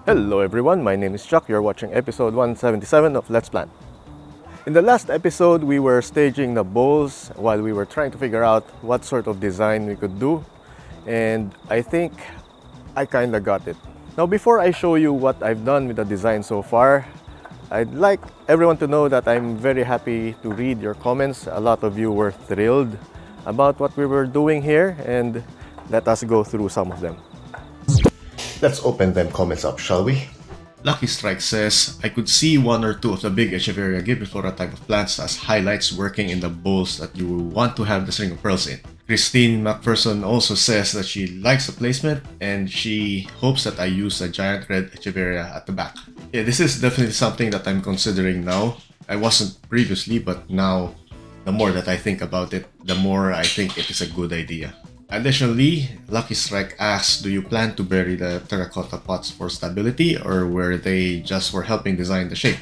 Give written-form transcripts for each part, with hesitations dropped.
Hello everyone, my name is Chuck. You're watching episode 177 of Let's Plant. In the last episode, we were staging the bowls while we were trying to figure out what sort of design we could do. And I think I kinda got it. Now before I show you what I've done with the design so far, I'd like everyone to know that I'm very happy to read your comments. A lot of you were thrilled about what we were doing here, and let us go through some of them. Let's open them comments up, shall we? Lucky Strike says, I could see one or two of the big Echeveria gibberelliflora type of plants as highlights working in the bowls that you want to have the string of pearls in. Christine McPherson also says that she likes the placement and she hopes that I use a giant red Echeveria at the back. Yeah, this is definitely something that I'm considering now. I wasn't previously, but now the more that I think about it, the more I think it is a good idea. Additionally, Lucky Strike asks, do you plan to bury the terracotta pots for stability or were they just for helping design the shape?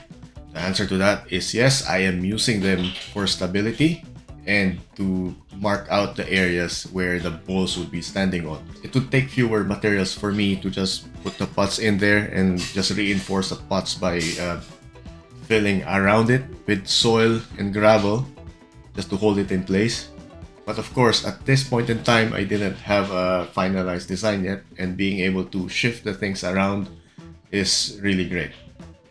The answer to that is yes, I am using them for stability and to mark out the areas where the bowls would be standing on. It would take fewer materials for me to just put the pots in there and just reinforce the pots by filling around it with soil and gravel just to hold it in place. But of course, at this point in time, I didn't have a finalized design yet, and being able to shift the things around is really great.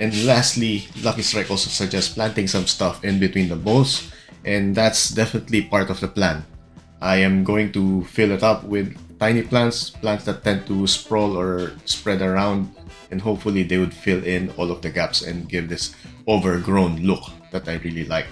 And lastly, Lucky Strike also suggests planting some stuff in between the bowls, and that's definitely part of the plan. I am going to fill it up with tiny plants that tend to sprawl or spread around, and hopefully they would fill in all of the gaps and give this overgrown look that I really like.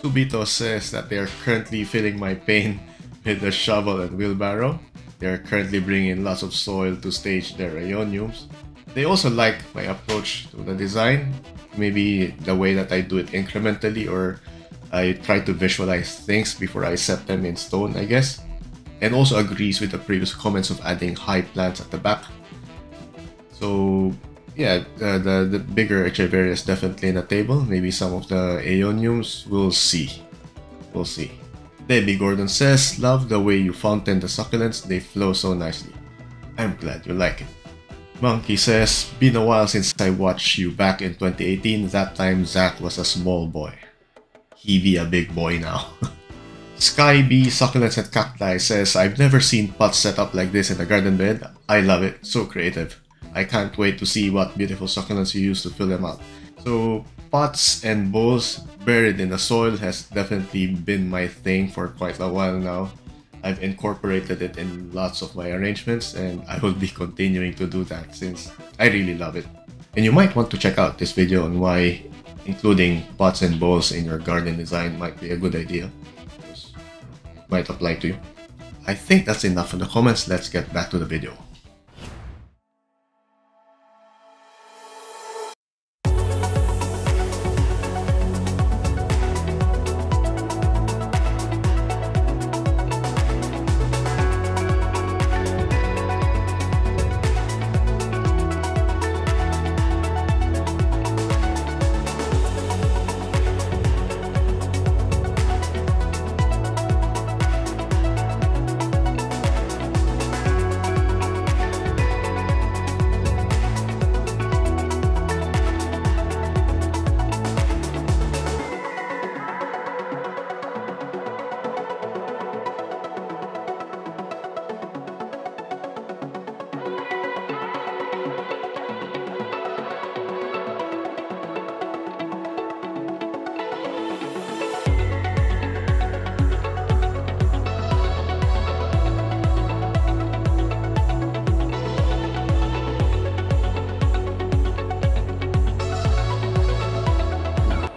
Subito says that they are currently feeling my pain with the shovel and wheelbarrow. They are currently bringing in lots of soil to stage their aeoniums. They also like my approach to the design, maybe the way that I do it incrementally, or I try to visualize things before I set them in stone, I guess. And also agrees with the previous comments of adding high plants at the back. So yeah, the bigger Echeveria is definitely in the table. Maybe some of the aeoniums, we'll see. We'll see. Debbie Gordon says, love the way you fountain the succulents, they flow so nicely. I'm glad you like it. Monkey says, been a while since I watched you back in 2018. That time Zach was a small boy. He be a big boy now. Sky B Succulents and Cacti says, I've never seen pots set up like this in a garden bed. I love it, so creative. I can't wait to see what beautiful succulents you use to fill them up. So pots and bowls buried in the soil has definitely been my thing for quite a while now. I've incorporated it in lots of my arrangements and I will be continuing to do that since I really love it. And you might want to check out this video on why including pots and bowls in your garden design might be a good idea. It might apply to you. I think that's enough for the comments. Let's get back to the video.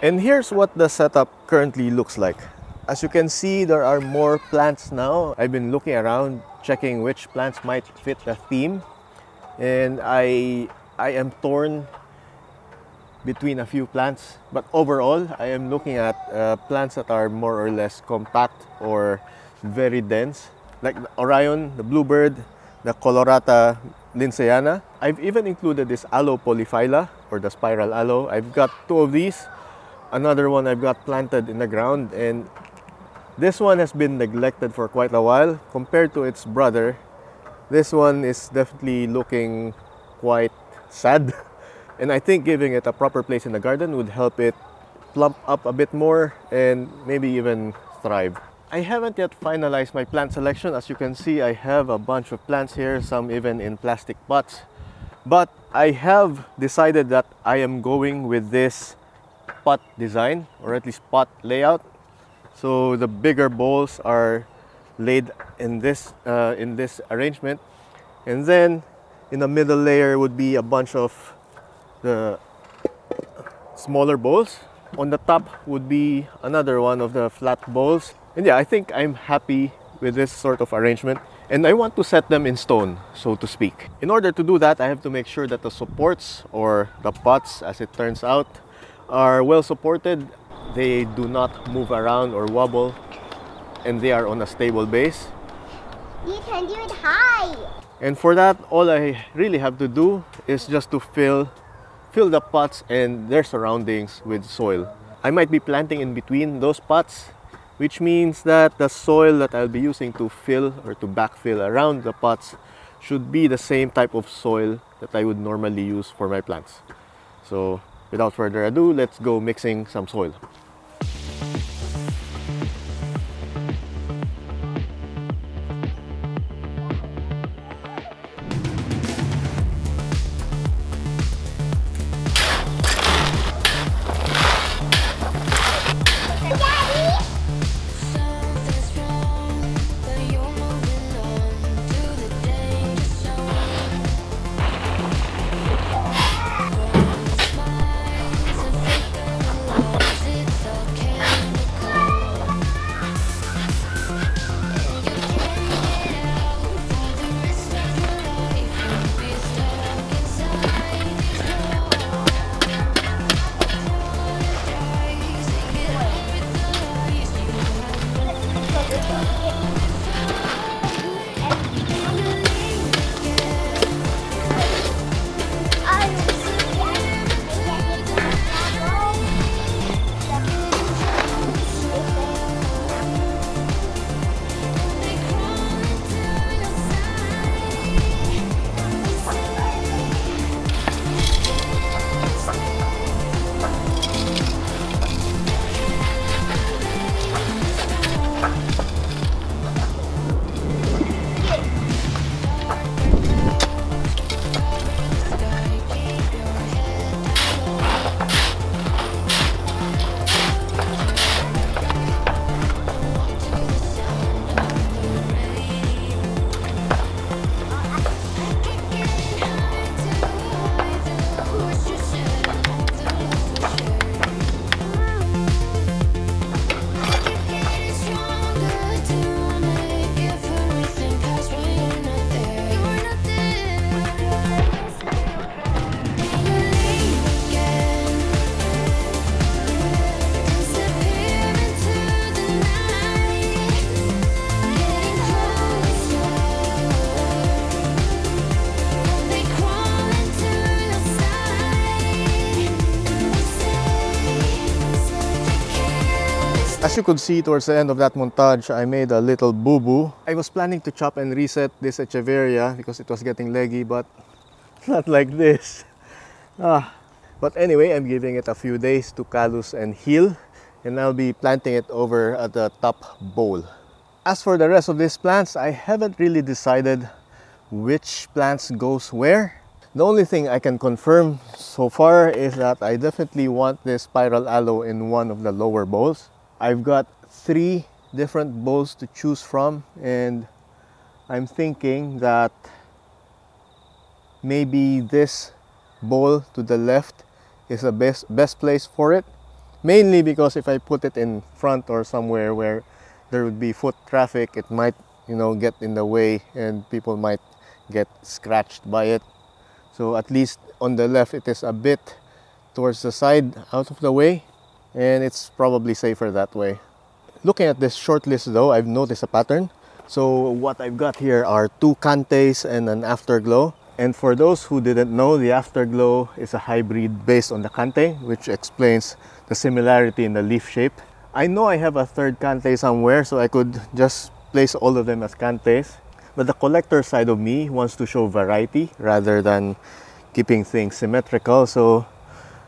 And here's what the setup currently looks like. As you can see, there are more plants now. I've been looking around, checking which plants might fit the theme. And I am torn between a few plants. But overall, I am looking at plants that are more or less compact or very dense. Like the Orion, the Bluebird, the Colorata Lindsayana. I've even included this Aloe polyphylla, or the spiral aloe. I've got two of these. Another one I've got planted in the ground, and this one has been neglected for quite a while. Compared to its brother, this one is definitely looking quite sad. And I think giving it a proper place in the garden would help it plump up a bit more and maybe even thrive. I haven't yet finalized my plant selection. As you can see, I have a bunch of plants here, some even in plastic pots. But I have decided that I am going with this pot design, or at least pot layout. So the bigger bowls are laid in this arrangement, and then in the middle layer would be a bunch of the smaller bowls. On the top would be another one of the flat bowls. And yeah, I think I'm happy with this sort of arrangement, and I want to set them in stone, so to speak. In order to do that, I have to make sure that the supports, or the pots as it turns out, are well supported. They do not move around or wobble, and they are on a stable base. You can do it high! And for that, all I really have to do is just to fill the pots and their surroundings with soil. I might be planting in between those pots, which means that the soil that I'll be using to fill or to backfill around the pots should be the same type of soil that I would normally use for my plants. So without further ado, let's go mixing some soil. As you could see towards the end of that montage, I made a little boo-boo. I was planning to chop and reset this echeveria because it was getting leggy, but not like this. But anyway, I'm giving it a few days to callus and heal, and I'll be planting it over at the top bowl. As for the rest of these plants, I haven't really decided which plants goes where. The only thing I can confirm so far is that I definitely want this spiral aloe in one of the lower bowls. I've got 3 different bowls to choose from, and I'm thinking that maybe this bowl to the left is the best place for it, mainly because if I put it in front or somewhere where there would be foot traffic, it might, get in the way and people might get scratched by it. So at least on the left it is a bit towards the side, out of the way, and it's probably safer that way. Looking at this short list though, I've noticed a pattern. So what I've got here are 2 cantes and an afterglow. And for those who didn't know, the afterglow is a hybrid based on the cante, which explains the similarity in the leaf shape. I know I have a 3rd cante somewhere, so I could just place all of them as cantes. But the collector side of me wants to show variety rather than keeping things symmetrical. So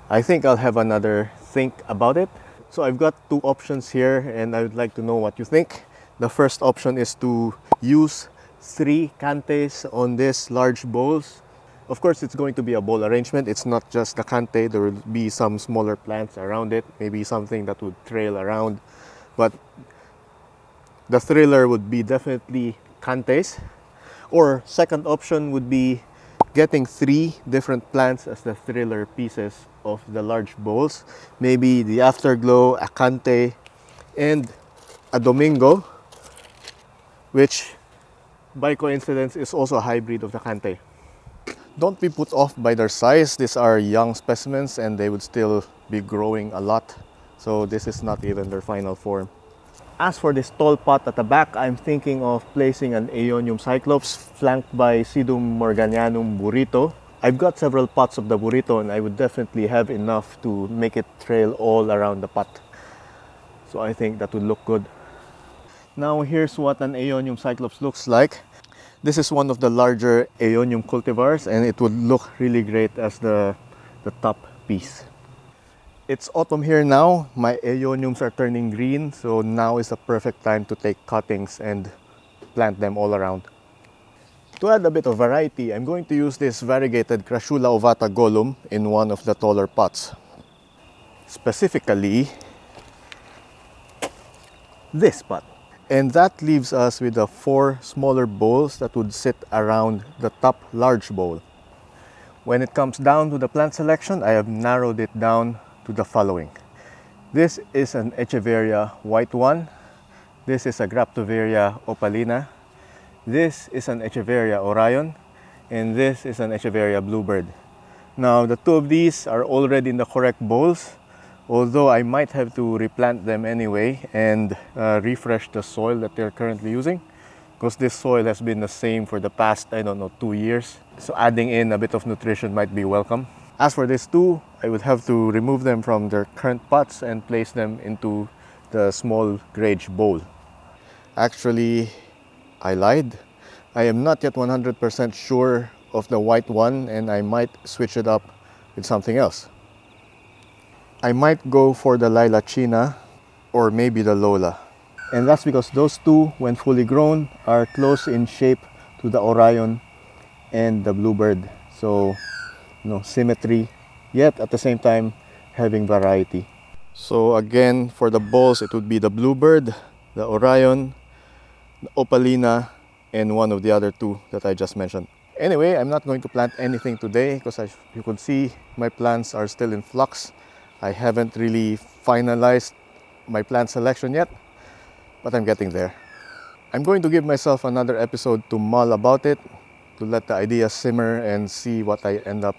I think I'll have another think about it. So I've got two options here and I would like to know what you think. The first option is to use 3 cantes on these large bowls. Of course, it's going to be a bowl arrangement. It's not just the cante. There will be some smaller plants around it, maybe something that would trail around. But the thriller would be definitely cantes. Or second option would be getting 3 different plants as the thriller pieces of the large bowls. Maybe the afterglow, a cante, and a domingo, which by coincidence is also a hybrid of the cante. Don't be put off by their size. These are young specimens and they would still be growing a lot. So this is not even their final form. As for this tall pot at the back, I'm thinking of placing an Aeonium cyclops flanked by Sedum morganianum burrito. I've got several pots of the burrito and I would definitely have enough to make it trail all around the pot. So I think that would look good. Now here's what an Aeonium cyclops looks like. This is one of the larger Aeonium cultivars and it would look really great as the top piece. It's autumn here now. My Aeoniums are turning green, so now is the perfect time to take cuttings and plant them all around. To add a bit of variety, I'm going to use this variegated Crassula ovata golum in one of the taller pots. Specifically, this pot. And that leaves us with the 4 smaller bowls that would sit around the top large bowl. When it comes down to the plant selection, I have narrowed it down to the following. This is an Echeveria white one. This is a Graptoveria opalina. This is an Echeveria Orion. And this is an Echeveria bluebird. Now the 2 of these are already in the correct bowls, although I might have to replant them anyway and refresh the soil that they're currently using, because this soil has been the same for the past, I don't know, 2 years. So adding in a bit of nutrition might be welcome. As for these 2, I would have to remove them from their current pots and place them into the small grage bowl. Actually, I lied. I am not yet 100% sure of the white one and I might switch it up with something else. I might go for the Lila China or maybe the Lola. And that's because those 2, when fully grown, are close in shape to the Orion and the bluebird. So, symmetry, yet at the same time having variety. So again, for the bowls, it would be the bluebird, the Orion, the opalina, and one of the other 2 that I just mentioned. Anyway, I'm not going to plant anything today because as you can see, my plants are still in flux. I haven't really finalized my plant selection yet, but I'm getting there. I'm going to give myself another episode to mull about it, to let the idea simmer and see what I end up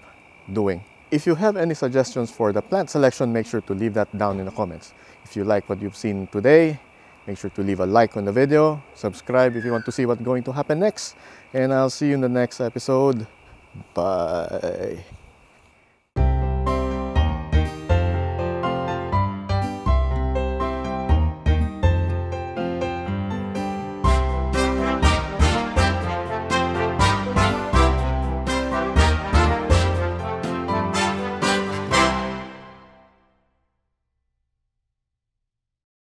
doing. If you have any suggestions for the plant selection, make sure to leave that down in the comments. If you like what you've seen today, make sure to leave a like on the video, subscribe if you want to see what's going to happen next, and I'll see you in the next episode. Bye.